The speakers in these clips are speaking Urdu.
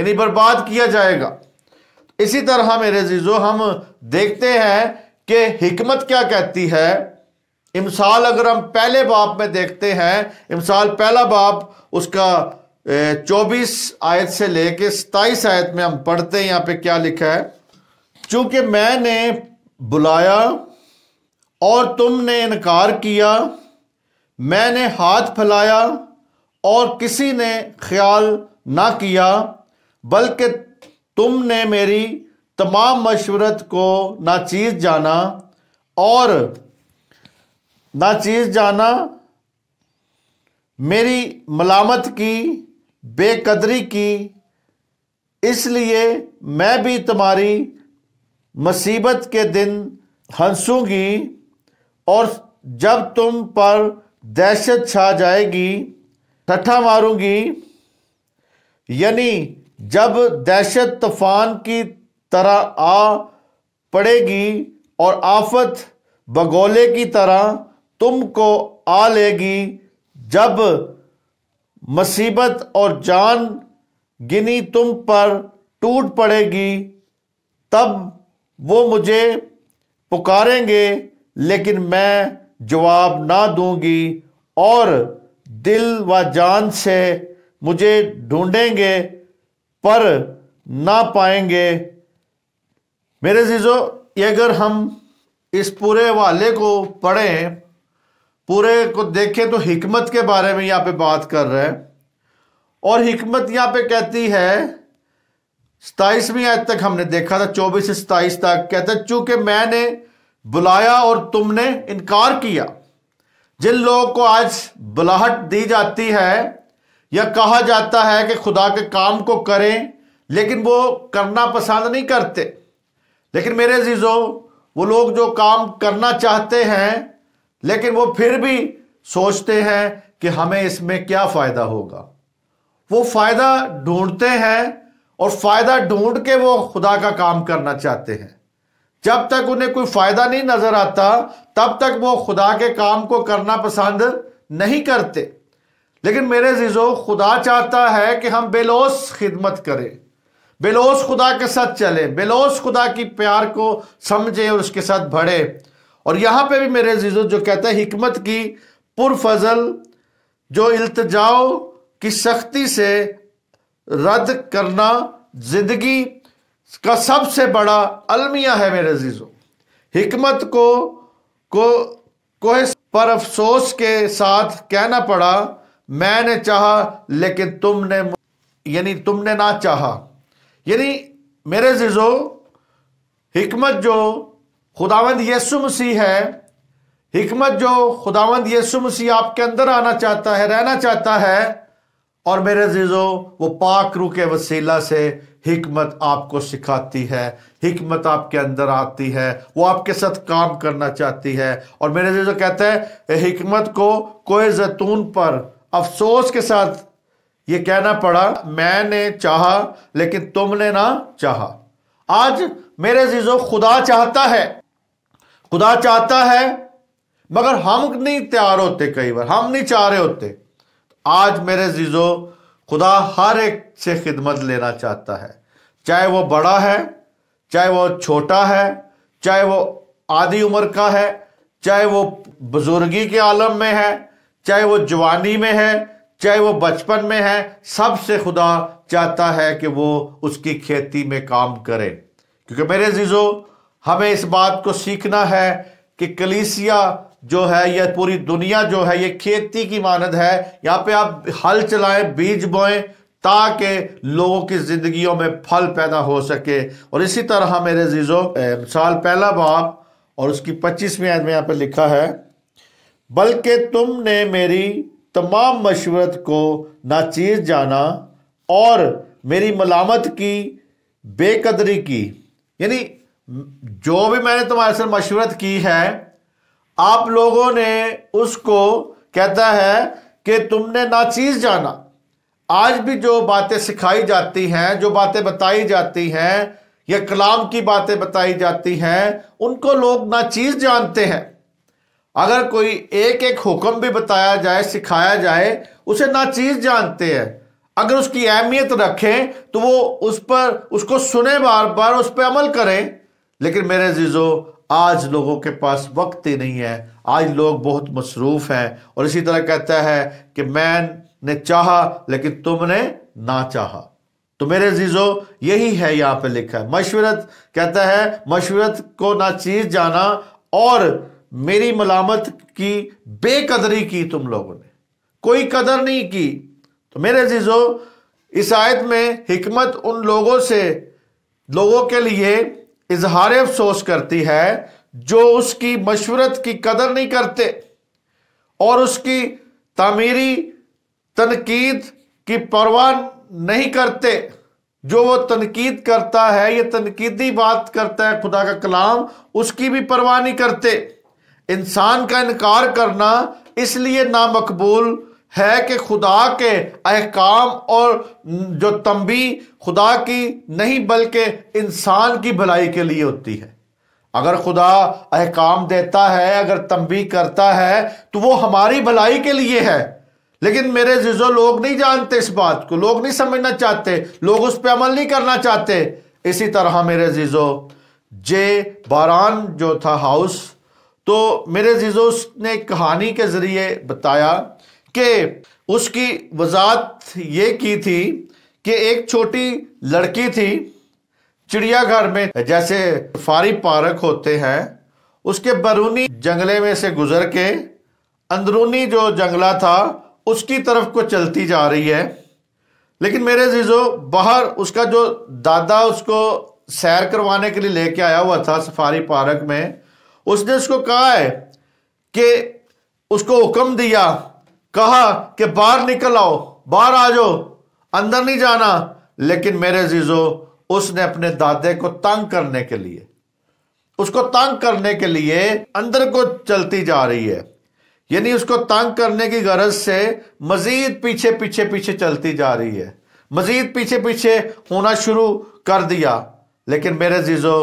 یعنی برباد کیا جائے گا۔ اسی طرح میرے عزیزو ہم دیکھتے ہیں کہ حکمت کیا کہتی ہے۔ امثال اگر ہم پہلے باب میں دیکھتے ہیں، امثال پہلا باب اس کا 24 آیت سے لے کے 27 آیت میں ہم پڑھتے ہیں، یہاں پہ کیا لکھا ہے؟ چونکہ میں نے بلایا اور تم نے انکار کیا، میں نے ہاتھ پھیلایا اور کسی نے خیال نہ کیا، بلکہ تم نے میری تمام مشورت کو ناچیز جانا، میری ملامت کی، بے قدری کی، اس لیے میں بھی تمہاری مصیبت کے دن ہنسوں گی، اور جب تم پر دہشت چھا جائے گی ٹھٹھا ماروں گی۔ یعنی جب دہشت طوفان کی طرح آ پڑے گی اور آفت بگولے کی طرح تم کو آ لے گی، جب مصیبت اور جان گنی تم پر ٹوٹ پڑے گی، تب وہ مجھے پکاریں گے لیکن میں جواب نہ دوں گی، اور دل و جان سے مجھے ڈھونڈیں گے پر نہ پائیں گے۔ میرے عزیزو، یہ اگر ہم اس پورے حوالے کو پڑھیں، پورے کو دیکھیں، تو حکمت کے بارے میں یہاں پہ بات کر رہے ہیں، اور حکمت یہاں پہ کہتی ہے 27ویں آیت تک ہم نے دیکھا تھا، 24 سے 27 تک کہتا ہے چونکہ میں نے بلایا اور تم نے انکار کیا۔ جن لوگوں کو آج بلاہٹ دی جاتی ہے یا کہا جاتا ہے کہ خدا کے کام کو کریں، لیکن وہ کرنا پسند نہیں کرتے، لیکن میرے عزیزو وہ لوگ جو کام کرنا چاہتے ہیں لیکن وہ پھر بھی سوچتے ہیں کہ ہمیں اس میں کیا فائدہ ہوگا، وہ فائدہ ڈھونڈتے ہیں، اور فائدہ ڈھونڈ کے وہ خدا کا کام کرنا چاہتے ہیں۔ جب تک انہیں کوئی فائدہ نہیں نظر آتا تب تک وہ خدا کے کام کو کرنا پسند نہیں کرتے۔ لیکن میرے عزیزو، خدا چاہتا ہے کہ ہم بے لوث خدمت کریں، بے لوث خدا کے ساتھ چلیں، بے لوث خدا کی پیار کو سمجھیں اور اس کے ساتھ بڑھیں۔ اور یہاں پہ بھی میرے عزیزو جو کہتا ہے حکمت کی پرفضل جو التجاؤ کی سختی سے رد کرنا زندگی کا سب سے بڑا المیہ ہے۔ میرے عزیزو، حکمت کو پر افسوس کے ساتھ کہنا پڑا، میں نے چاہا لیکن تم نے نہ چاہا۔ یعنی میرے عزیزو، حکمت جو خداوند یسوع مسیح ہے، حکمت جو خداوند یسوع مسیح آپ کے اندر آنا چاہتا ہے، رہنا چاہتا ہے، اور میرے عزیزو وہ پاک روح کے وسیلہ سے حکمت آپ کو سکھاتی ہے، حکمت آپ کے اندر آتی ہے، وہ آپ کے ساتھ کام کرنا چاہتی ہے۔ اور میرے عزیزو کہتا ہے حکمت کو کوہ زیتون پر افسوس کے ساتھ یہ کہنا پڑا، میں نے چاہا لیکن تم نے نہ چاہا۔ آج میرے عزیزو خدا چاہتا ہے مگر ہم نہیں تیار ہوتے، کئی بار ہم نہیں چاہ رہے ہوتے۔ آج میرے عزیزو خدا ہر ایک سے خدمت لینا چاہتا ہے، چاہے وہ بڑا ہے، چاہے وہ چھوٹا ہے، چاہے وہ آدھی عمر کا ہے، چاہے وہ بزرگی کے عالم میں ہے، چاہے وہ جوانی میں ہے، چاہے وہ بچپن میں ہے، سب سے خدا چاہتا ہے کہ وہ اس کی کھیتی میں کام کرے۔ کیونکہ میرے عزیزو ہمیں اس بات کو سیکھنا ہے کہ کلیسیا جو ہے یا پوری دنیا جو ہے یہ کھیتی کی مانند ہے، یہاں پہ آپ ہل چلائیں، بیج بوئیں تاکہ لوگوں کی زندگیوں میں پھل پیدا ہو سکے۔ اور اسی طرح میرے عزیزو مثال پہلا باب اور اس کی 25ویں آیت میں یہاں پہ لکھا ہے، بلکہ تم نے میری تمام مشورت کو ناچیز جانا اور میری ملامت کی، بے قدری کی۔ یعنی جو بھی میں نے تمہارے سے مشورت کی ہے، آپ لوگوں نے اس کو کہتا ہے کہ تم نے ناچیز جانا۔ آج بھی جو باتیں سکھائی جاتی ہیں، جو باتیں بتائی جاتی ہیں یا کلام کی باتیں بتائی جاتی ہیں، ان کو لوگ ناچیز جانتے ہیں۔ اگر کوئی ایک حکم بھی بتایا جائے، سکھایا جائے، اسے ناچیز جانتے ہیں۔ اگر اس کی اہمیت رکھیں تو وہ اس کو سنیں، بار بار اس پہ عمل کریں۔ لیکن میرے عزیزو، آج لوگوں کے پاس وقت ہی نہیں ہے، آج لوگ بہت مصروف ہیں۔ اور اسی طرح کہتا ہے کہ میں نے چاہا لیکن تم نے نہ چاہا۔ تو میرے عزیزو، یہی ہے یہاں پہ لکھا ہے۔ مشورت کہتا ہے، مشورت کو ناچیز جانا اور میری ملامت کی بے قدری کی تم لوگوں نے، کوئی قدر نہیں کی۔ تو میرے عزیزو، اس آیت میں حکمت ان لوگوں کے لیے اظہار افسوس کرتی ہے جو اس کی مشورت کی قدر نہیں کرتے اور اس کی تعمیری تنقید کی پرواہ نہیں کرتے۔ جو وہ تنقید کرتا ہے، یہ تنقیدی بات کرتا ہے خدا کا کلام، اس کی بھی پرواہ نہیں کرتے۔ انسان کا انکار کرنا اس لیے نامقبول ہے کہ خدا کے احکام اور جو تنبیہ خدا کی نہیں بلکہ انسان کی بھلائی کے لیے ہوتی ہے۔ اگر خدا احکام دیتا ہے، اگر تنبیہ کرتا ہے تو وہ ہماری بھلائی کے لیے ہے۔ لیکن میرے عزیزو، لوگ نہیں جانتے اس بات کو، لوگ نہیں سمجھنا چاہتے، لوگ اس پہ عمل نہیں کرنا چاہتے۔ اسی طرح میرے عزیزو، باران جو تھا ہاؤس، تو میرے عزیزو اس نے کہانی کے ذریعے بتایا کہ اس کی وضاحت یہ کی تھی کہ ایک چھوٹی لڑکی تھی چڑیا گھر میں، جیسے سفاری پارک ہوتے ہیں، اس کے بیرونی جنگلے میں سے گزر کے اندرونی جو جنگلہ تھا اس کی طرف کو چلتی جا رہی ہے۔ لیکن میرے عزیزو، باہر اس کا جو دادا اس کو سیر کروانے کے لیے لے کے آیا ہوا تھا سفاری پارک میں، اس نے اس کو کہا ہے کہ اس کو حکم دیا، کہا کہ باہر نکل آؤ، باہر آ جاؤ، اندر نہیں جانا۔ لیکن میرے عزیزو، اس نے اپنے دادے کو تنگ کرنے کے لیے اندر کو چلتی جا رہی ہے، یعنی اس کو تنگ کرنے کی غرض سے مزید پیچھے چلتی جا رہی ہے، مزید پیچھے ہونا شروع کر دیا۔ لیکن میرے عزیزو،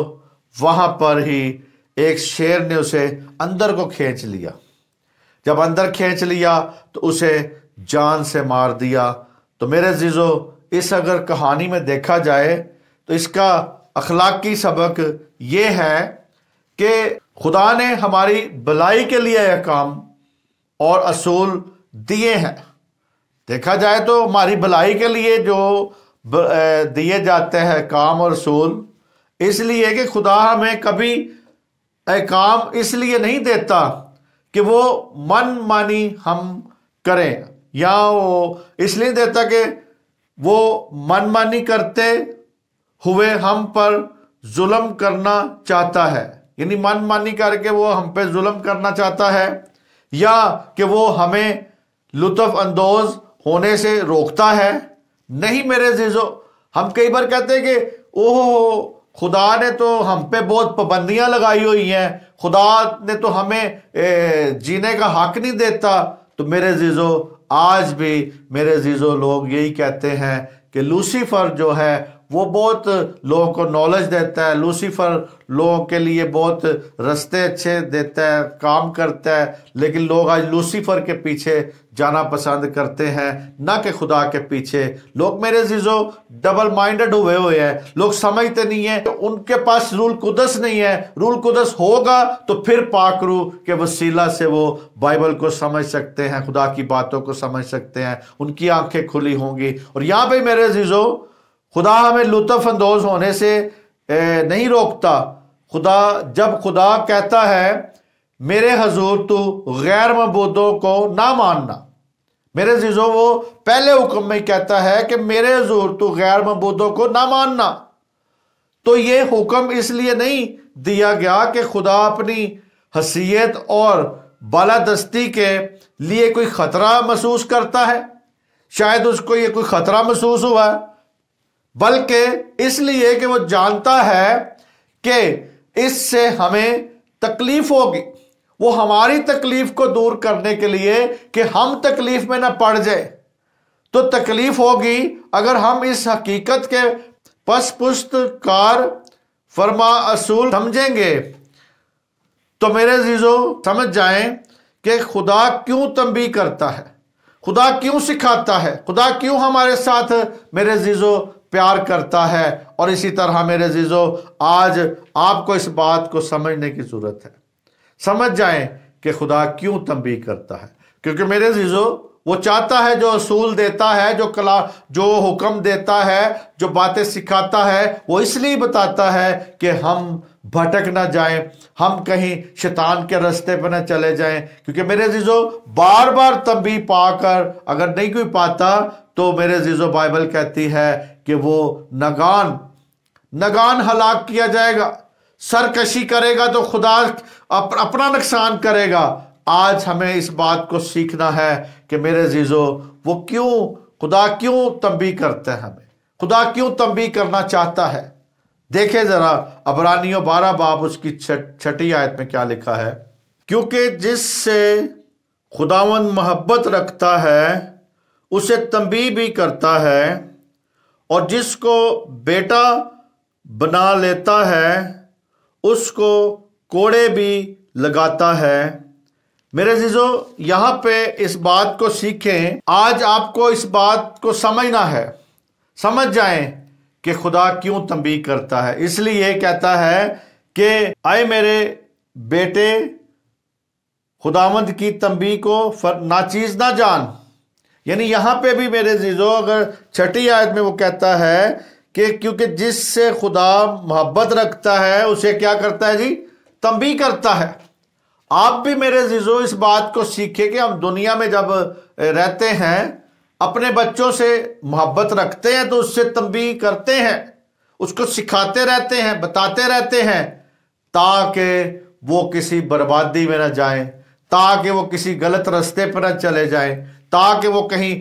وہاں پر ہی ایک شیر نے اسے اندر کو کھینچ لیا۔ جب اندر کھینچ لیا تو اسے جان سے مار دیا۔ تو میرے عزیزو، اس اگر کہانی میں دیکھا جائے تو اس کا اخلاقی سبق یہ ہے کہ خدا نے ہماری بھلائی کے لیے احکام اور اصول دیے ہیں۔ دیکھا جائے تو ہماری بھلائی کے لیے جو دیے جاتے ہیں کام اور اصول، اس لیے کہ خدا ہمیں کبھی احکام اس لیے نہیں دیتا کہ وہ من مانی ہم کریں، یا وہ اس لیے دیتا کہ وہ من مانی کرتے ہوئے ہم پر ظلم کرنا چاہتا ہے، یعنی من مانی کر کے وہ ہم پہ ظلم کرنا چاہتا ہے، یا کہ وہ ہمیں لطف اندوز ہونے سے روکتا ہے۔ نہیں میرے عزیزو، ہم کئی بار کہتے ہیں کہ خدا نے تو ہم پہ بہت پابندیاں لگائی ہوئی ہیں، خدا نے تو ہمیں جینے کا حق نہیں دیتا۔ تو میرے عزیزو، آج بھی میرے عزیزو لوگ یہی کہتے ہیں کہ لوسیفر جو ہے وہ بہت لوگوں کو نالج دیتا ہے، لوسیفر لوگوں کے لیے بہت رستے اچھے دیتا ہے، کام کرتا ہے، لیکن لوگ آج لوسیفر کے پیچھے جانا پسند کرتے ہیں، نہ کہ خدا کے پیچھے۔ لوگ میرے عزیزو ڈبل مائنڈڈ ہوئے ہیں، لوگ سمجھتے نہیں ہیں، ان کے پاس رول قدس نہیں ہے۔ رول قدس ہوگا تو پھر پاک روح کے وسیلہ سے وہ بائبل کو سمجھ سکتے ہیں، خدا کی باتوں کو سمجھ سکتے ہیں، ان کی آنکھیں کھلی ہوں گی۔ اور یہاں پہ میرے عزیزو، خدا ہمیں لطف اندوز ہونے سے نہیں روکتا۔ جب خدا کہتا ہے میرے حضور تو غیر معبودوں کو نہ ماننا، میرے عزیزو وہ پہلے حکم میں کہتا ہے کہ میرے حضور تو غیر معبودوں کو نہ ماننا۔ تو یہ حکم اس لیے نہیں دیا گیا کہ خدا اپنی حیثیت اور بالادستی کے لیے کوئی خطرہ محسوس کرتا ہے، شاید اس کو یہ کوئی خطرہ محسوس ہوا ہے، بلکہ اس لیے کہ وہ جانتا ہے کہ اس سے ہمیں تکلیف ہوگی۔ وہ ہماری تکلیف کو دور کرنے کے لیے کہ ہم تکلیف میں نہ پڑ جائے، تو تکلیف ہوگی اگر ہم اس حقیقت کے پشت کار فرما اصول سمجھیں گے۔ تو میرے عزیزو، سمجھ جائیں کہ خدا کیوں تنبیہ کرتا ہے، خدا کیوں سکھاتا ہے؟ خدا کیوں ہمارے ساتھ میرے عزیزو پیار کرتا ہے؟ اور اسی طرح میرے عزیزو آج آپ کو اس بات کو سمجھنے کی ضرورت ہے، سمجھ جائیں کہ خدا کیوں تنبیہ کرتا ہے، کیونکہ میرے عزیزو وہ چاہتا ہے، جو اصول دیتا ہے، جو حکم دیتا ہے، جو باتیں سکھاتا ہے، وہ اس لیے بتاتا ہے کہ ہم بھٹک نہ جائیں، ہم کہیں شیطان کے راستے پہ نہ چلے جائیں۔ کیونکہ میرے عزیزو بار بار تنبیہ پا کر اگر نہیں کوئی پاتا تو میرے عزیزو بائبل کہتی ہے کہ وہ نگان ہلاک کیا جائے گا، سرکشی کرے گا تو خدا اپنا نقصان کرے گا۔ آج ہمیں اس بات کو سیکھنا ہے کہ میرے عزیزو خدا کیوں تنبیہ کرتا ہے، ہمیں خدا کیوں تنبیہ کرنا چاہتا ہے۔ دیکھیں ذرا عبرانیوں 12 باب اس کی 6 آیت میں کیا لکھا ہے، کیونکہ جس سے خداوند محبت رکھتا ہے اسے تنبیہ بھی کرتا ہے، اور جس کو بیٹا بنا لیتا ہے اس کو کوڑے بھی لگاتا ہے۔ میرے عزیزو یہاں پہ اس بات کو سیکھیں، آج آپ کو اس بات کو سمجھنا ہے، سمجھ جائیں کہ خدا کیوں تنبیہ کرتا ہے۔ اس لیے کہتا ہے کہ اے میرے بیٹے خداوند کی تنبیہ کو ناچیز نہ جان۔ یعنی یہاں پہ بھی میرے عزیزو اگر 6 آیت میں وہ کہتا ہے کہ کیونکہ جس سے خدا محبت رکھتا ہے اسے کیا کرتا ہے جی؟ تنبیہ کرتا ہے۔ آپ بھی میرے عزیزو اس بات کو سیکھیں کہ ہم دنیا میں جب رہتے ہیں اپنے بچوں سے محبت رکھتے ہیں تو اس سے تنبیہ کرتے ہیں، اس کو سکھاتے رہتے ہیں، بتاتے رہتے ہیں، تاکہ وہ کسی بربادی میں نہ جائیں، تاکہ وہ کسی غلط راستے پر نہ چلے جائیں، تاکہ وہ کہیں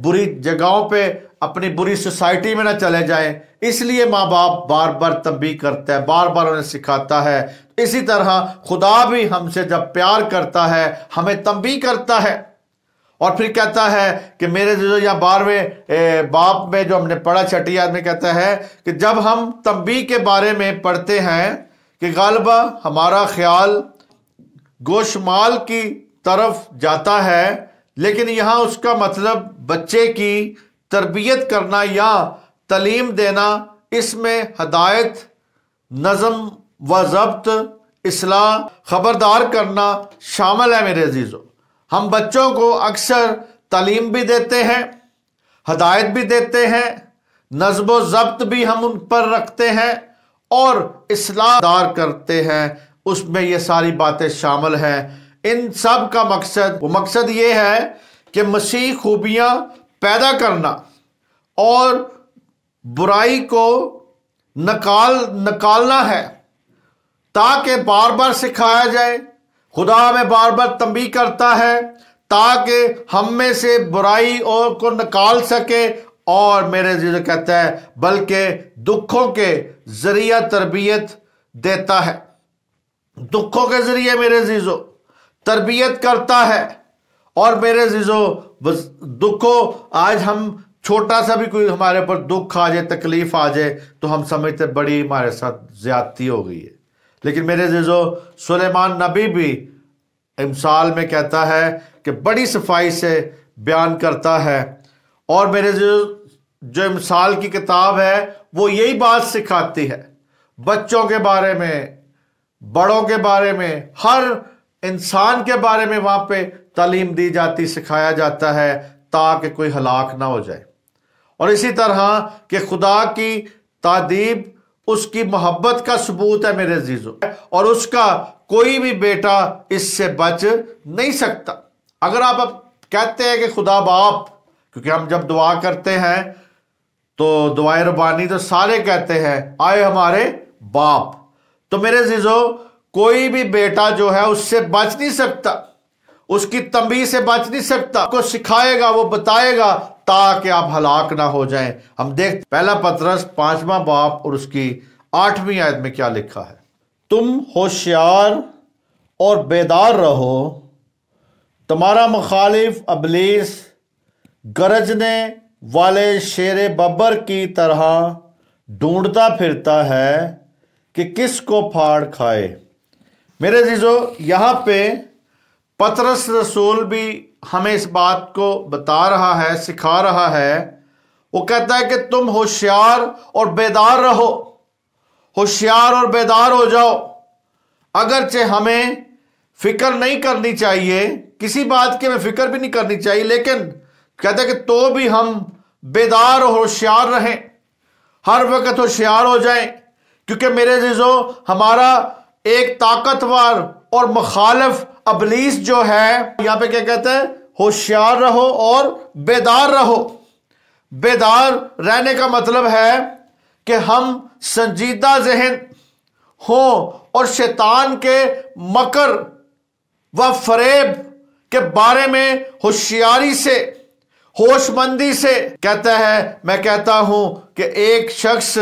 بری جگہوں پہ اپنی بری سوسائٹی میں نہ چلے جائیں۔ اس لیے ماں باپ بار بار تنبیہ کرتا ہے، بار بار انہیں سکھاتا ہے۔ اسی طرح خدا بھی ہم سے جب پیار کرتا ہے ہمیں تنبیہ کرتا ہے، اور پھر کہتا ہے کہ میرے عزیزو یا 12ویں باب میں جو ہم نے پڑھا 6 آیت میں کہتا ہے کہ جب ہم تنبیہ کے بارے میں پڑھتے ہیں کہ غالبا ہمارا خیال گوشمال کی طرف جاتا ہے، لیکن یہاں اس کا مطلب بچے کی تربیت کرنا یا تعلیم دینا، اس میں ہدایت، نظم و ضبط، اصلاح، خبردار کرنا شامل ہے۔ میرے عزیزو ہم بچوں کو اکثر تعلیم بھی دیتے ہیں، ہدایت بھی دیتے ہیں، نظم و ضبط بھی ہم ان پر رکھتے ہیں، اور اصلاح دار کرتے ہیں، اس میں یہ ساری باتیں شامل ہیں۔ ان سب کا مقصد یہ ہے کہ مسیح خوبیاں پیدا کرنا اور برائی کو نکالنا ہے، تاکہ بار بار سکھایا جائے۔ خدا ہمیں بار بار تنبیہ کرتا ہے تاکہ ہم میں سے برائی اور کو نکال سکے، اور میرے عزیزو کہتا ہے بلکہ دکھوں کے ذریعہ تربیت دیتا ہے، دکھوں کے ذریعے میرے عزیزو تربیت کرتا ہے۔ اور میرے عزیزو دکھوں، آج ہم چھوٹا سا بھی کوئی ہمارے پر دکھ آ جائے، تکلیف آ جائے تو ہم سمجھتے بڑی ہمارے ساتھ زیادتی ہو گئی ہے، لیکن میرے عزیزو سلیمان نبی بھی امثال میں کہتا ہے کہ بڑی صفائی سے بیان کرتا ہے، اور میرے عزیزو جو امثال کی کتاب ہے وہ یہی بات سکھاتی ہے، بچوں کے بارے میں، بڑوں کے بارے میں، ہر انسان کے بارے میں وہاں پہ تعلیم دی جاتی، سکھایا جاتا ہے تاکہ کوئی ہلاک نہ ہو جائے۔ اور اسی طرح کہ خدا کی تادیب اس کی محبت کا ثبوت ہے میرے عزیزو، اور اس کا کوئی بھی بیٹا اس سے بچ نہیں سکتا۔ اگر آپ کہتے ہیں کہ خدا باپ، کیونکہ ہم جب دعا کرتے ہیں تو دعائے ربانی تو سارے کہتے ہیں آئے ہمارے باپ، تو میرے عزیزو کوئی بھی بیٹا جو ہے اس سے بچ نہیں سکتا، اس کی تنبیہ سے بچ نہیں سکتا، کو سکھائے گا، وہ بتائے گا تاکہ آپ ہلاک نہ ہو جائیں۔ ہم دیکھتے پہلا پطرس 5واں باب اور اس کی 8ویں آیت میں کیا لکھا ہے، تم ہوشیار اور بیدار رہو، تمہارا مخالف ابلیس گرجنے والے شیر ببر کی طرح ڈھونڈتا پھرتا ہے کہ کس کو پھاڑ کھائے۔ میرے عزیزو یہاں پہ پطرس رسول بھی ہمیں اس بات کو بتا رہا ہے، سکھا رہا ہے۔ وہ کہتا ہے کہ تم ہوشیار اور بیدار رہو، ہوشیار اور بیدار ہو جاؤ۔ اگرچہ ہمیں فکر نہیں کرنی چاہیے، کسی بات کی ہمیں فکر بھی نہیں کرنی چاہیے، لیکن کہتا ہے کہ تو بھی ہم بیدار اور ہوشیار رہیں، ہر وقت ہوشیار ہو جائیں، کیونکہ میرے عزیزو ہمارا ایک طاقتور اور مخالف ابلیس جو ہے، یہاں پہ کیا کہتا ہے؟ ہوشیار رہو اور بیدار رہو۔ بیدار رہنے کا مطلب ہے کہ ہم سنجیدہ ذہن ہوں اور شیطان کے مکر و فریب کے بارے میں ہوشیاری سے، ہوش مندی سے کہتا ہے۔ میں کہتا ہوں کہ ایک شخص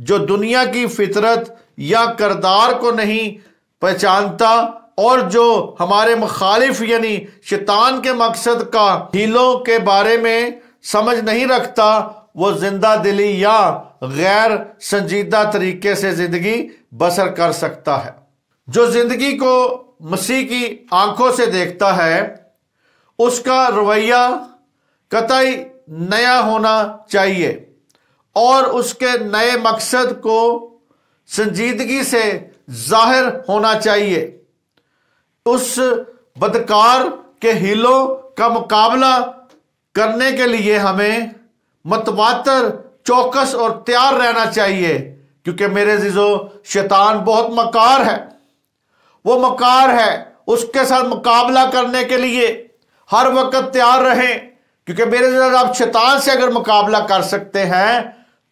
جو دنیا کی فطرت یا کردار کو نہیں پہچانتا اور جو ہمارے مخالف یعنی شیطان کے مقصد کا ہیلوں کے بارے میں سمجھ نہیں رکھتا، وہ زندہ دلی یا غیر سنجیدہ طریقے سے زندگی بسر کر سکتا ہے۔ جو زندگی کو مسیح کی آنکھوں سے دیکھتا ہے، اس کا رویہ قطعی نیا ہونا چاہیے اور اس کے نئے مقصد کو سنجیدگی سے ظاہر ہونا چاہیے۔ اس بدکار کے ہیلوں کا مقابلہ کرنے کے لیے ہمیں متواتر، چوکس اور تیار رہنا چاہیے، کیونکہ میرے عزیزو شیطان بہت مکار ہے، وہ مکار ہے۔ اس کے ساتھ مقابلہ کرنے کے لیے ہر وقت تیار رہیں، کیونکہ میرے عزیزو آپ شیطان سے اگر مقابلہ کر سکتے ہیں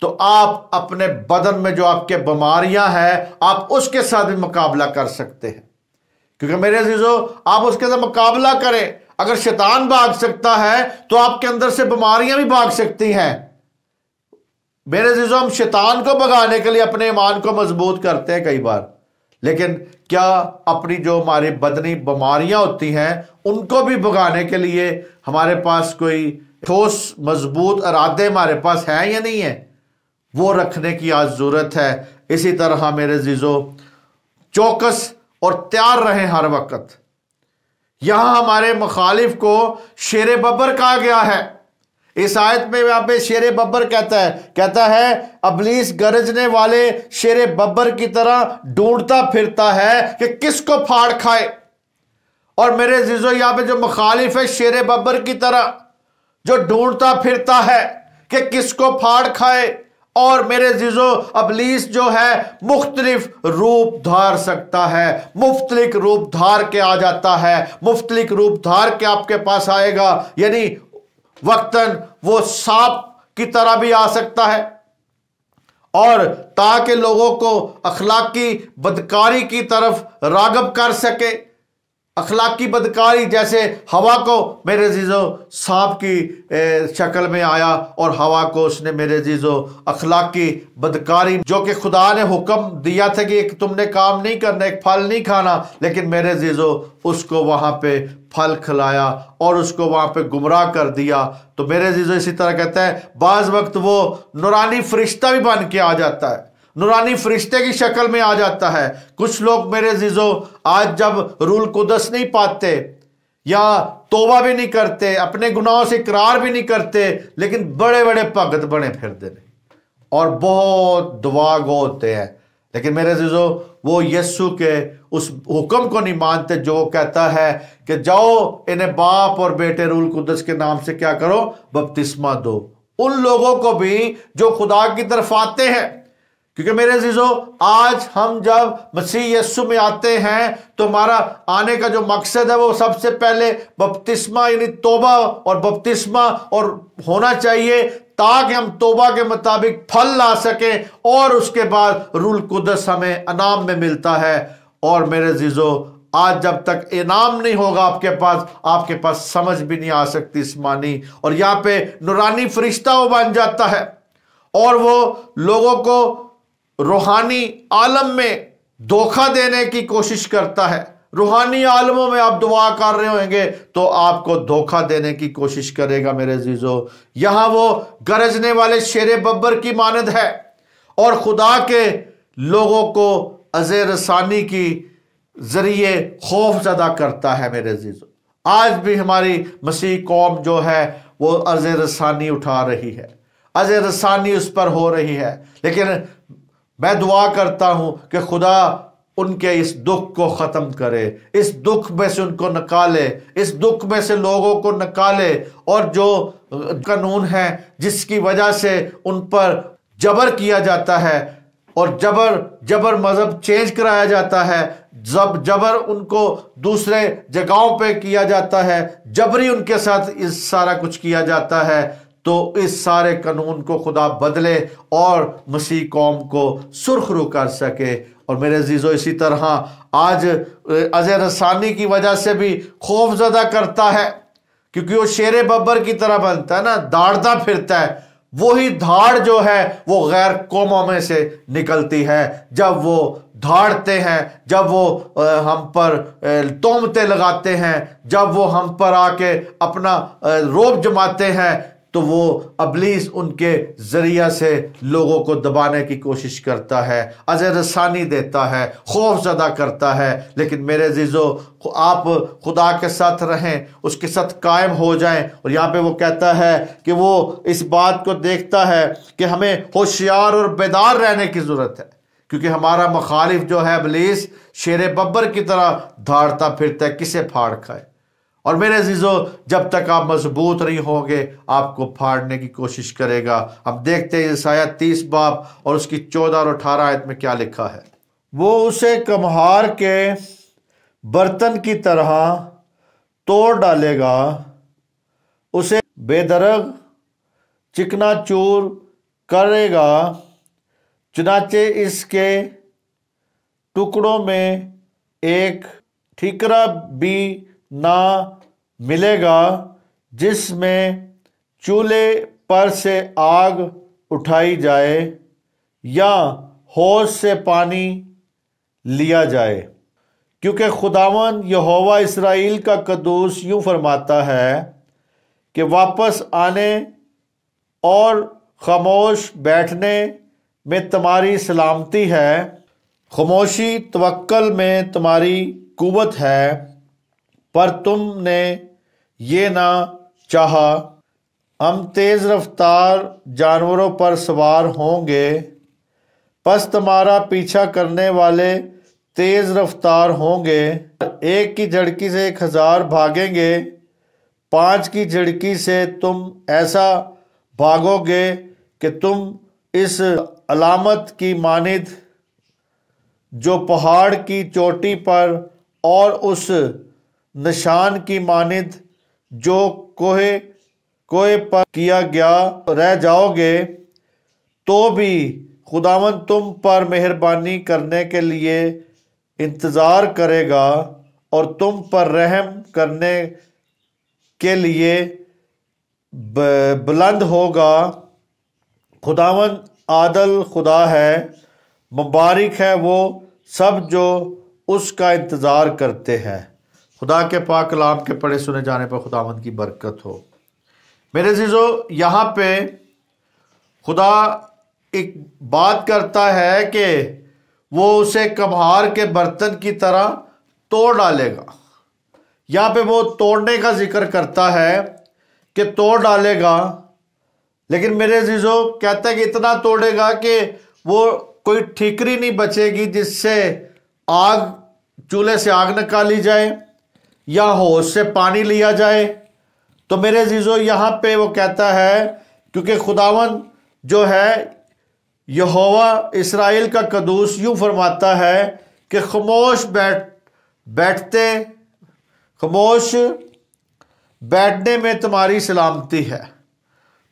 تو آپ اپنے بدن میں جو آپ کے بیماریاں ہیں آپ اس کے ساتھ بھی مقابلہ کر سکتے ہیں، کیونکہ میرے عزیزو آپ اس کے ساتھ مقابلہ کریں۔ اگر شیطان بھاگ سکتا ہے تو آپ کے اندر سے بیماریاں بھی بھاگ سکتی ہیں۔ میرے عزیزو ہم شیطان کو بھگانے کے لیے اپنے ایمان کو مضبوط کرتے ہیں کئی بار، لیکن کیا اپنی جو ہماری بدنی بیماریاں ہوتی ہیں ان کو بھی بھگانے کے لیے ہمارے پاس کوئی ٹھوس مضبوط ارادے ہمارے پاس ہیں یا نہیں ہیں؟ وہ رکھنے کی آج ضرورت ہے۔ اسی طرح میرے عزیزو چوکس اور تیار رہیں ہر وقت۔ یہاں ہمارے مخالف کو شیر ببر کہا گیا ہے۔ اس آیت میں یہاں پہ شیر ببر کہتا ہے ابلیس گرجنے والے شیر ببر کی طرح ڈھونڈتا پھرتا ہے کہ کس کو پھاڑ کھائے۔ اور میرے عزیزو یہاں پہ جو مخالف ہے شیر ببر کی طرح جو ڈھونڈتا پھرتا ہے کہ کس کو پھاڑ کھائے، اور میرے عزیزو ابلیس جو ہے مختلف روپ دھار سکتا ہے، مختلف روپ دھار کے آ جاتا ہے، مختلف روپ دھار کے آپ کے پاس آئے گا، یعنی وقتاً وہ سانپ کی طرح بھی آ سکتا ہے، اور تاکہ لوگوں کو اخلاقی بدکاری کی طرف راغب کر سکے۔ اخلاقی بدکاری جیسے ہوا کو میرے عزیزو سانپ کی شکل میں آیا، اور ہوا کو اس نے میرے عزیزو اخلاقی بدکاری جو کہ خدا نے حکم دیا تھا کہ تم نے کام نہیں کرنا، ایک پھل نہیں کھانا، لیکن میرے عزیزو اس کو وہاں پہ پھل کھلایا اور اس کو وہاں پہ گمراہ کر دیا۔ تو میرے عزیزو اسی طرح کہتا ہے بعض وقت وہ نورانی فرشتہ بھی بن کے آ جاتا ہے، نورانی فرشتے کی شکل میں آ جاتا ہے۔ کچھ لوگ میرے عزیزو آج جب روح القدس نہیں پاتے یا توبہ بھی نہیں کرتے، اپنے گناہوں سے اقرار بھی نہیں کرتے، لیکن بڑے بڑے بھگت بنے پھرتے ہیں اور بہت دعا گو ہوتے ہیں، لیکن میرے عزیزو وہ یسوع کے اس حکم کو نہیں مانتے جو وہ کہتا ہے کہ جاؤ انہیں باپ اور بیٹے روح القدس کے نام سے کیا کرو؟ بپتسمہ دو۔ ان لوگوں کو بھی جو خدا کی طرف آتے ہیں، کیونکہ میرے عزیزو آج ہم جب مسیح یسوع میں آتے ہیں تو ہمارا آنے کا جو مقصد ہے وہ سب سے پہلے بپتسمہ یعنی توبہ اور بپتسمہ اور ہونا چاہیے، تاکہ ہم توبہ کے مطابق پھل لا سکیں، اور اس کے بعد روح القدس ہمیں انعام میں ملتا ہے۔ اور میرے عزیزو آج جب تک انعام نہیں ہوگا آپ کے پاس سمجھ بھی نہیں آ سکتی جسمانی، اور یہاں پہ نورانی فرشتہ وہ بن جاتا ہے اور وہ لوگوں کو روحانی عالم میں دھوکہ دینے کی کوشش کرتا ہے۔ روحانی عالموں میں آپ دعا کر رہے ہوں گے تو آپ کو دھوکہ دینے کی کوشش کرے گا میرے عزیزو۔ یہاں وہ گرجنے والے شیر ببر کی مانند ہے اور خدا کے لوگوں کو عزیز رسانی کی ذریعے خوف زدہ کرتا ہے میرے عزیزو۔ آج بھی ہماری مسیح قوم جو ہے وہ عرض رسانی اٹھا رہی ہے، عرض رسانی اس پر ہو رہی ہے، لیکن میں دعا کرتا ہوں کہ خدا ان کے اس دکھ کو ختم کرے، اس دکھ میں سے ان کو نکالے، اس دکھ میں سے لوگوں کو نکالے، اور جو قانون ہے جس کی وجہ سے ان پر جبر کیا جاتا ہے، اور جبر مذہب چینج کرایا جاتا ہے، جبر ان کو دوسرے جگہوں پہ کیا جاتا ہے، جبری ان کے ساتھ اس سارا کچھ کیا جاتا ہے، تو اس سارے قانون کو خدا بدلے اور مسیح قوم کو سرخ رو کر سکے۔ اور میرے عزیزو، اسی طرح آج عرض رسانی کی وجہ سے بھی خوف زدہ کرتا ہے، کیونکہ وہ شیر ببر کی طرح بنتا ہے نا، داڑتا پھرتا ہے، وہی دھاڑ جو ہے وہ غیر قوموں میں سے نکلتی ہے، جب وہ دھاڑتے ہیں، جب وہ ہم پر تہمتیں لگاتے ہیں، جب وہ ہم پر آ کے اپنا روب جماتے ہیں، تو وہ ابلیس ان کے ذریعہ سے لوگوں کو دبانے کی کوشش کرتا ہے، عرض رسانی دیتا ہے، خوف زدہ کرتا ہے۔ لیکن میرے عزیزو، آپ خدا کے ساتھ رہیں، اس کے ساتھ قائم ہو جائیں۔ اور یہاں پہ وہ کہتا ہے کہ وہ اس بات کو دیکھتا ہے کہ ہمیں ہوشیار اور بیدار رہنے کی ضرورت ہے، کیونکہ ہمارا مخالف جو ہے ابلیس شیر ببر کی طرح دھاڑتا پھرتا ہے، کسے پھاڑ کھائے۔ اور میرے عزیزو، جب تک آپ مضبوط نہیں ہوں گے آپ کو پھاڑنے کی کوشش کرے گا۔ ہم دیکھتے ہیں عیسائیہ 30 باب اور اس کی 14 اور 18 آیت میں کیا لکھا ہے۔ وہ اسے کمہار کے برتن کی طرح توڑ ڈالے گا، اسے بے درگ چکنا چور کرے گا، چنانچہ اس کے ٹکڑوں میں ایک ٹھیکرا بھی نہ ملے گا، جس میں چولہے پر سے آگ اٹھائی جائے یا حوض سے پانی لیا جائے، کیونکہ خداوند یہوہ اسرائیل کا قدوس یوں فرماتا ہے کہ واپس آنے اور خاموش بیٹھنے میں تمہاری سلامتی ہے، خاموشی توکل میں تمہاری قوت ہے، پر تم نے یہ نہ چاہا۔ ہم تیز رفتار جانوروں پر سوار ہوں گے، پس تمہارا پیچھا کرنے والے تیز رفتار ہوں گے، ایک کی جھڑکی سے 1000 بھاگیں گے، 5 کی جھڑکی سے تم ایسا بھاگو گے کہ تم اس علامت کی مانند جو پہاڑ کی چوٹی پر اور اس نشان کی مانند جو کوہ پر کیا گیا رہ جاؤ گے۔ تو بھی خداوند تم پر مہربانی کرنے کے لیے انتظار کرے گا اور تم پر رحم کرنے کے لیے بلند ہوگا۔ خداوند عادل خدا ہے، مبارک ہے وہ سب جو اس کا انتظار کرتے ہیں۔ خدا کے پاک کلام کے پڑھے سنے جانے پر خداوند کی برکت ہو۔ میرے عزیزو، یہاں پہ خدا ایک بات کرتا ہے کہ وہ اسے کمہار کے برتن کی طرح توڑ ڈالے گا۔ یہاں پہ وہ توڑنے کا ذکر کرتا ہے کہ توڑ ڈالے گا، لیکن میرے عزیزو کہتا ہے کہ اتنا توڑے گا کہ وہ کوئی ٹھیکری نہیں بچے گی جس سے چولہے سے آگ نکالی جائے یا حوض سے پانی لیا جائے۔ تو میرے عزیزو، یہاں پہ وہ کہتا ہے کیونکہ خداوند جو ہے یہوہ اسرائیل کا قدوس یوں فرماتا ہے کہ خاموش بیٹھنے میں تمہاری سلامتی ہے۔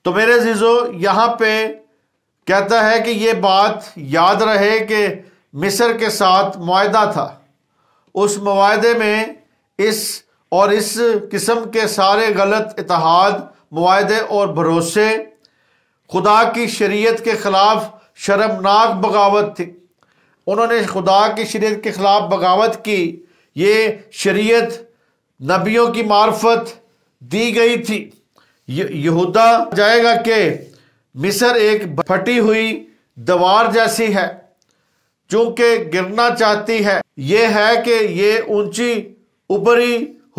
تو میرے عزیزو، یہاں پہ کہتا ہے کہ یہ بات یاد رہے کہ مصر کے ساتھ معاہدہ تھا، اس معاہدے میں اس قسم کے سارے غلط اتحاد، معاہدے اور بھروسے خدا کی شریعت کے خلاف شرمناک بغاوت تھی۔ انہوں نے خدا کی شریعت کے خلاف بغاوت کی۔ یہ شریعت نبیوں کی معرفت دی گئی تھی۔ یہودا جائے گا کہ مصر ایک پھٹی ہوئی دیوار جیسی ہے، چونکہ گرنا چاہتی ہے۔ یہ ہے کہ یہ اونچی ابھری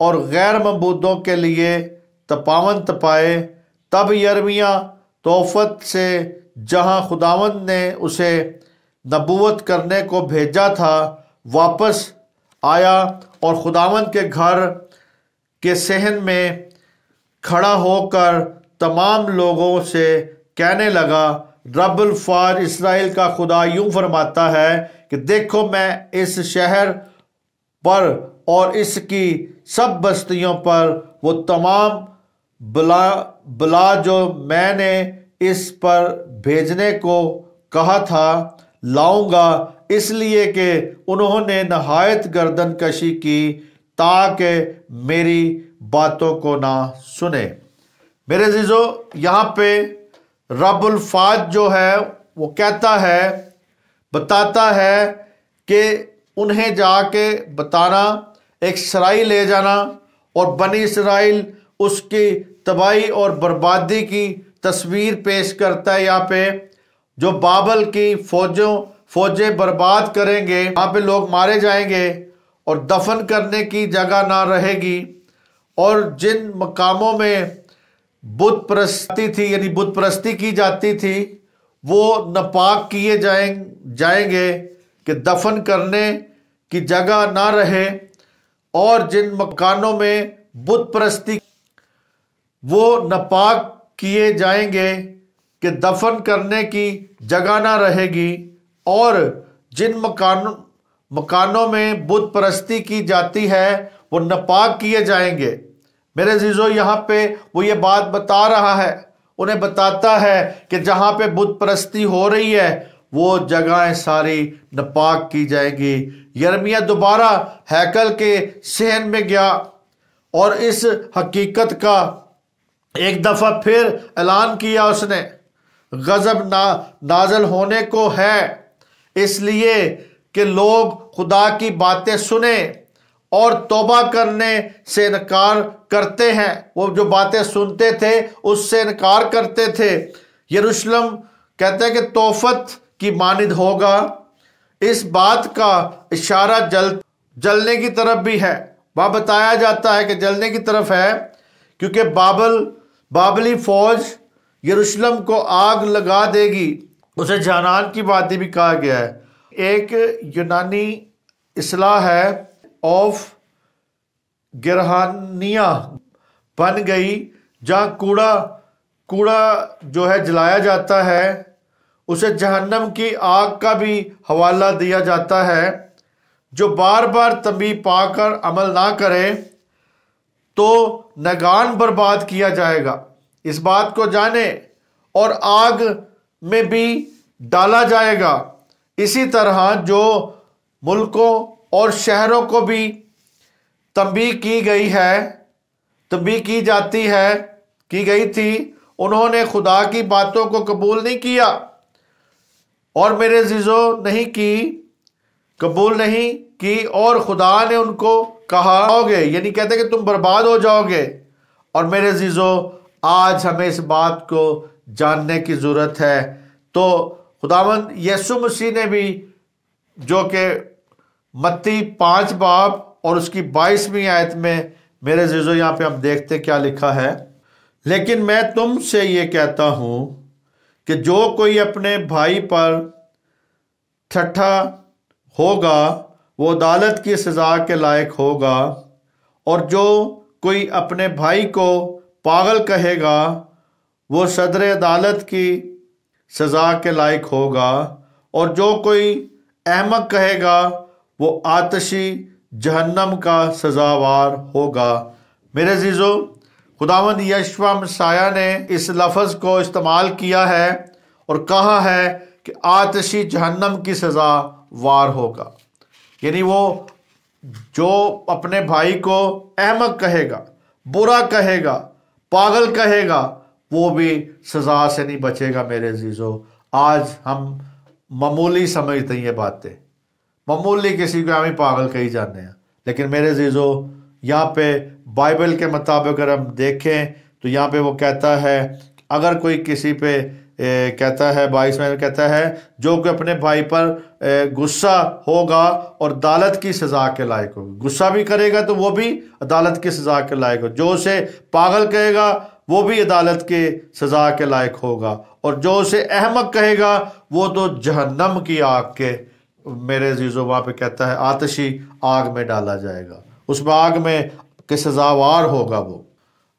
اور غیر معبودوں کے لیے تپاون تپائے۔ تب یرمیاہ توفت سے جہاں خداوند نے اسے نبوت کرنے کو بھیجا تھا واپس آیا اور خداوند کے گھر کے صحن میں کھڑا ہو کر تمام لوگوں سے کہنے لگا، رب الفاظ اسرائیل کا خدا یوں فرماتا ہے کہ دیکھو میں اس شہر پر اور اس کی سب بستیوں پر وہ تمام بلا جو میں نے اس پر بھیجنے کو کہا تھا لاؤں گا، اس لیے کہ انہوں نے نہایت گردن کشی کی تاکہ میری باتوں کو نہ سنے۔ میرے عزیزو، یہاں پہ رب الفاظ جو ہے وہ کہتا ہے، بتاتا ہے کہ انہیں جا کے بتانا، ایک سرائی لے جانا، اور بنی اسرائیل اس کی تباہی اور بربادی کی تصویر پیش کرتا ہے۔ یہاں پہ جو بابل کی فوجیں برباد کریں گے، یہاں پہ لوگ مارے جائیں گے اور دفن کرنے کی جگہ نہ رہے گی، اور جن مقاموں میں بت پرستی تھی، یعنی بت پرستی کی جاتی تھی، وہ ناپاک کیے جائیں گے کہ دفن کرنے کی جگہ نہ رہے، اور جن مکانوں میں بت پرستی وہ ناپاک کیے جائیں گے کہ دفن کرنے کی جگہ نہ رہے گی، اور جن مکانوں میں بت پرستی کی جاتی ہے وہ ناپاک کیے جائیں گے۔ میرے عزیزو، یہاں پہ وہ یہ بات بتا رہا ہے، انہیں بتاتا ہے کہ جہاں پہ بت پرستی ہو رہی ہے وہ جگہیں ساری ناپاک کی جائیں گی۔ یرمیاہ دوبارہ ہیکل کے صحن میں گیا اور اس حقیقت کا ایک دفعہ پھر اعلان کیا، اس نے غضب نازل ہونے کو ہے، اس لیے کہ لوگ خدا کی باتیں سنیں اور توبہ کرنے سے انکار کرتے ہیں۔ وہ جو باتیں سنتے تھے اس سے انکار کرتے تھے۔ یروشلم کہتے ہیں کہ توفت کی مانند ہوگا۔ اس بات کا اشارہ جلنے کی طرف بھی ہے، وہاں بتایا جاتا ہے کہ جلنے کی طرف ہے، کیونکہ بابلی فوج یروشلم کو آگ لگا دے گی۔ اسے جہنم کی وادی بھی کہا گیا ہے۔ ایک یونانی اصطلاح ہے آف گرہانیہ بن گئی، جہاں کوڑا جو ہے جلایا جاتا ہے، اسے جہنم کی آگ کا بھی حوالہ دیا جاتا ہے۔ جو بار بار تنبیہ پا کر عمل نہ کرے تو ناگہان برباد کیا جائے گا، اس بات کو جانے، اور آگ میں بھی ڈالا جائے گا۔ اسی طرح جو ملکوں اور شہروں کو بھی تنبیہ کی گئی تھی، انہوں نے خدا کی باتوں کو قبول نہیں کیا، اور میرے عزیزو قبول نہیں کی، اور خدا نے ان کو کہا ہوگے، یعنی کہتے کہ تم برباد ہو جاؤ گے۔ اور میرے عزیزو، آج ہمیں اس بات کو جاننے کی ضرورت ہے۔ تو خداوند یسوع مسیح نے بھی، جو کہ متی 5 باب اور اس کی 22ویں آیت میں، میرے عزیزو یہاں پہ ہم دیکھتے کیا لکھا ہے، لیکن میں تم سے یہ کہتا ہوں کہ جو کوئی اپنے بھائی پر ٹھٹھا ہوگا وہ عدالت کی سزا کے لائق ہوگا، اور جو کوئی اپنے بھائی کو پاگل کہے گا وہ صدر عدالت کی سزا کے لائق ہوگا، اور جو کوئی احمق کہے گا وہ آتشی جہنم کا سزاوار ہوگا۔ میرے عزیزو، خداوند یشوع مسیح نے اس لفظ کو استعمال کیا ہے اور کہا ہے کہ آتشی جہنم کی سزا وار ہوگا، یعنی وہ جو اپنے بھائی کو احمق کہے گا، برا کہے گا، پاگل کہے گا، وہ بھی سزا سے نہیں بچے گا۔ میرے عزیزو، آج ہم معمولی سمجھتے ہیں یہ باتیں، معمولی کسی کو ہم ہی پاگل کہی جانے ہیں، لیکن میرے عزیزو یہاں پہ بائبل کے مطابق اگر ہم دیکھیں تو یہاں پہ وہ کہتا ہے اگر کوئی کسی پہ کہتا ہے 22 میں کہتا ہے جو کہ اپنے بھائی پر غصہ ہوگا اور عدالت کی سزا کے لائق ہوگا. غصہ بھی کرے گا تو وہ بھی عدالت کی سزا کے لائق ہوگا. جو اسے پاگل کہے گا وہ بھی عدالت کے سزا کے لائق ہوگا, اور جو اسے احمق کہے گا وہ تو جہنم کی آگ کے, میرے عزیزو وہاں پہ کہتا ہے آتشی آگ میں ڈالا جائے گا, اس میں آگ میں کہ سزاوار ہوگا وہ.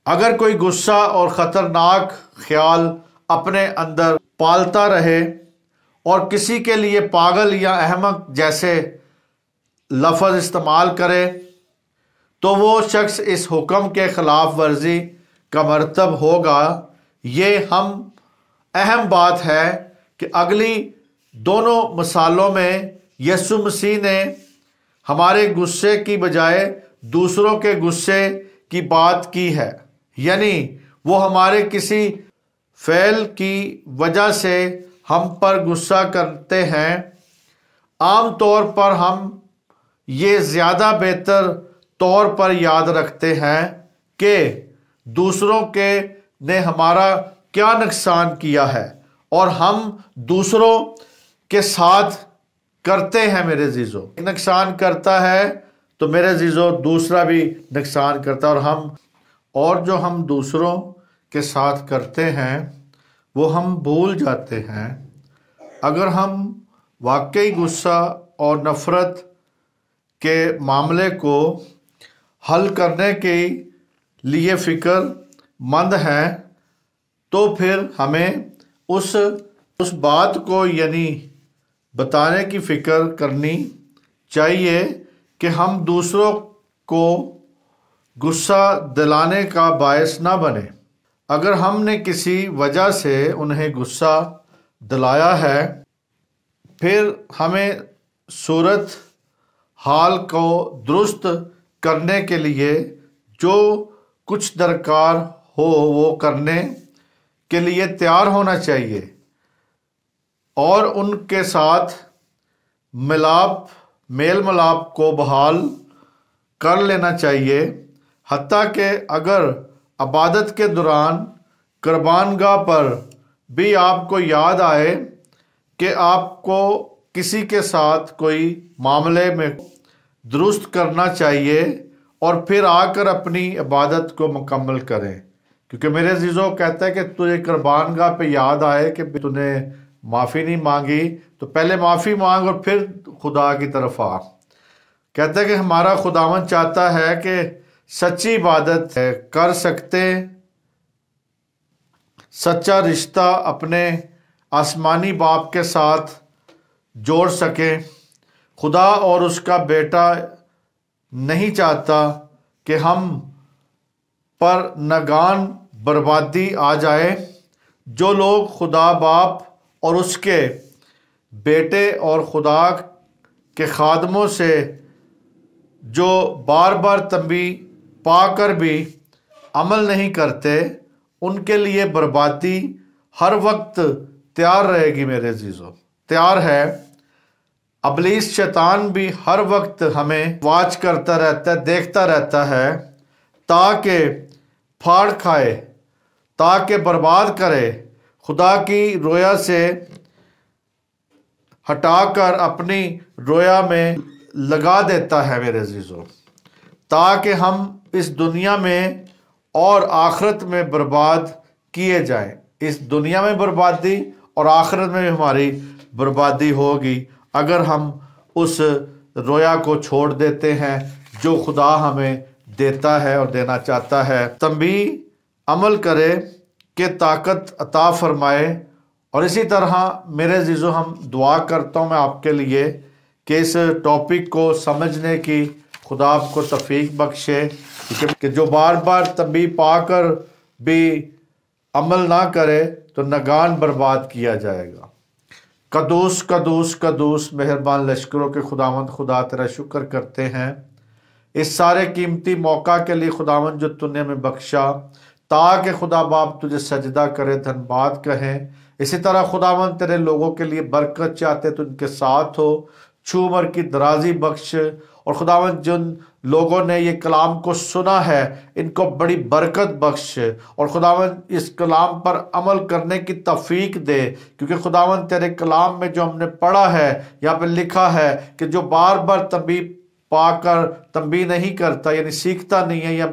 اگر کوئی غصہ اور خطرناک خیال اپنے اندر پالتا رہے اور کسی کے لیے پاگل یا احمق جیسے لفظ استعمال کرے تو وہ شخص اس حکم کے خلاف ورزی کا مرتب ہوگا. یہ اہم بات ہے کہ اگلی دونوں مثالوں میں یسوع مسیح نے ہمارے غصے کی بجائے دوسروں کے غصے کی بات کی ہے, یعنی وہ ہمارے کسی فعل کی وجہ سے ہم پر غصہ کرتے ہیں. عام طور پر ہم یہ زیادہ بہتر طور پر یاد رکھتے ہیں کہ دوسروں کے نے ہمارا کیا نقصان کیا ہے اور ہم دوسروں کے ساتھ کرتے ہیں. میرے عزیزو نقصان کرتا ہے تو میرے عزیزو دوسرا بھی نقصان کرتا ہے, اور جو ہم دوسروں کے ساتھ کرتے ہیں وہ ہم بھول جاتے ہیں. اگر ہم واقعی غصہ اور نفرت کے معاملے کو حل کرنے کے لیے فکر مند ہیں تو پھر ہمیں اس بات کو یعنی بتانے کی فکر کرنی چاہیے کہ ہم دوسروں کو غصہ دلانے کا باعث نہ بنے. اگر ہم نے کسی وجہ سے انہیں غصہ دلایا ہے پھر ہمیں صورت حال کو درست کرنے کے لیے جو کچھ درکار ہو وہ کرنے کے لیے تیار ہونا چاہیے اور ان کے ساتھ میل ملاپ کو بحال کر لینا چاہیے. حتیٰ کہ اگر عبادت کے دوران قربان گاہ پر بھی آپ کو یاد آئے کہ آپ کو کسی کے ساتھ کوئی معاملے میں درست کرنا چاہیے اور پھر آ کر اپنی عبادت کو مکمل کریں. کیونکہ میرے عزیزوں کہتا ہے کہ تجھے قربان گاہ پہ یاد آئے کہ تو نے معافی نہیں مانگی تو پہلے معافی مانگ اور پھر خدا کی طرف آ. کہتا ہے کہ ہمارا خداوند چاہتا ہے کہ سچی عبادت کر سکتے, سچا رشتہ اپنے آسمانی باپ کے ساتھ جوڑ سکیں. خدا اور اس کا بیٹا نہیں چاہتا کہ ہم پر ناگہان بربادی آ جائے. جو لوگ خدا باپ اور اس کے بیٹے اور خدا کے خادموں سے جو بار بار تنبیہ پا کر بھی عمل نہیں کرتے ان کے لیے بربادی ہر وقت تیار رہے گی. میرے عزیزو تیار ہے. ابلیس شیطان بھی ہر وقت ہمیں واچ کرتا رہتا ہے, دیکھتا رہتا ہے تاکہ پھاڑ کھائے, تاکہ برباد کرے, خدا کی رویا سے ہٹا کر اپنی رویا میں لگا دیتا ہے. میرے عزیزو تاکہ ہم اس دنیا میں اور آخرت میں برباد کیے جائیں. اس دنیا میں بربادی اور آخرت میں ہماری بربادی ہوگی اگر ہم اس رویا کو چھوڑ دیتے ہیں جو خدا ہمیں دیتا ہے اور دینا چاہتا ہے. تنبیہ عمل کرے کہ طاقت عطا فرمائے. اور اسی طرح میرے عزیزو ہم دعا کرتا ہوں میں آپ کے لیے کہ اس ٹاپک کو سمجھنے کی خدا آپ کو توفیق بخشے, کہ جو بار بار تنبیہ پا کر بھی عمل نہ کرے تو ناگہان برباد کیا جائے گا. قدوس قدوس قدوس مہربان لشکروں کے خداوند خدا تیرا شکر کرتے ہیں اس سارے قیمتی موقع کے لیے خداوند جو تو نے ہمیں بخشا تاکہ خدا باپ تجھے سجدہ کرے, دھن باد کہیں. اسی طرح خداوند تیرے لوگوں کے لیے برکت چاہتے تو ان کے ساتھ ہو, چھو عمر کی درازی بخش اور خداوند جن لوگوں نے یہ کلام کو سنا ہے ان کو بڑی برکت بخش، اور خداوند اس کلام پر عمل کرنے کی توفیق دے، کیونکہ خداوند تیرے کلام میں جو ہم نے پڑھا ہے یہاں پہ لکھا ہے کہ جو بار بار تنبیہ پا کر تنبیہ نہیں کرتا، یعنی سیکھتا نہیں ہے یا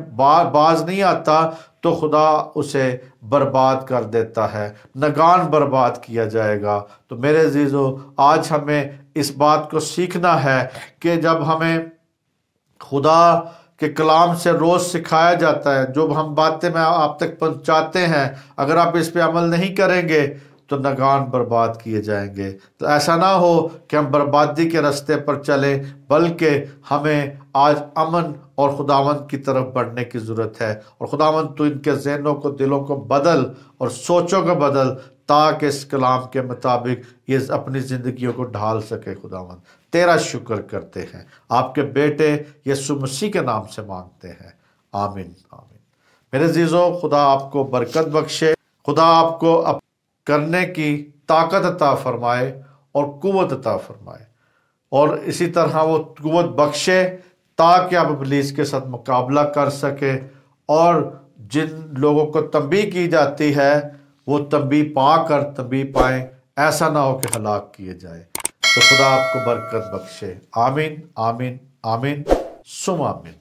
باز نہیں آتا، تو خدا اسے برباد کر دیتا ہے، نگان برباد کیا جائے گا۔ تو میرے عزیزو، آج ہمیں اس بات کو سیکھنا ہے کہ جب ہمیں خدا کے کلام سے روز سکھایا جاتا ہے، جو ہم باتیں میں آپ تک پہنچاتے ہیں، اگر آپ اس پہ عمل نہیں کریں گے تو نگان برباد کیے جائیں گے۔ تو ایسا نہ ہو کہ ہم بربادی کے راستے پر چلیں، بلکہ ہمیں آج امن اور خداوند کی طرف بڑھنے کی ضرورت ہے، اور خداوند تو ان کے ذہنوں کو، دلوں کو بدل اور سوچوں کو بدل، تاکہ اس کلام کے مطابق یہ اپنی زندگیوں کو ڈھال سکے۔ خداوند تیرا شکر کرتے ہیں، آپ کے بیٹے یسوع مسیح کے نام سے مانگتے ہیں، آمین آمین۔ میرے عزیزو، خدا آپ کو برکت بخشے، خدا آپ کو کرنے کی طاقت عطا فرمائے اور قوت عطا فرمائے، اور اسی طرح وہ قوت بخشے تاکہ آپ ابلیس کے ساتھ مقابلہ کر سکے، اور جن لوگوں کو تنبیہ کی جاتی ہے وہ تنبیہ پا کر تنبیہ پائیں، ایسا نہ ہو کہ ہلاک کیے جائے۔ تو خدا آپ کو برکت بخشے، آمین آمین آمین ثم آمین۔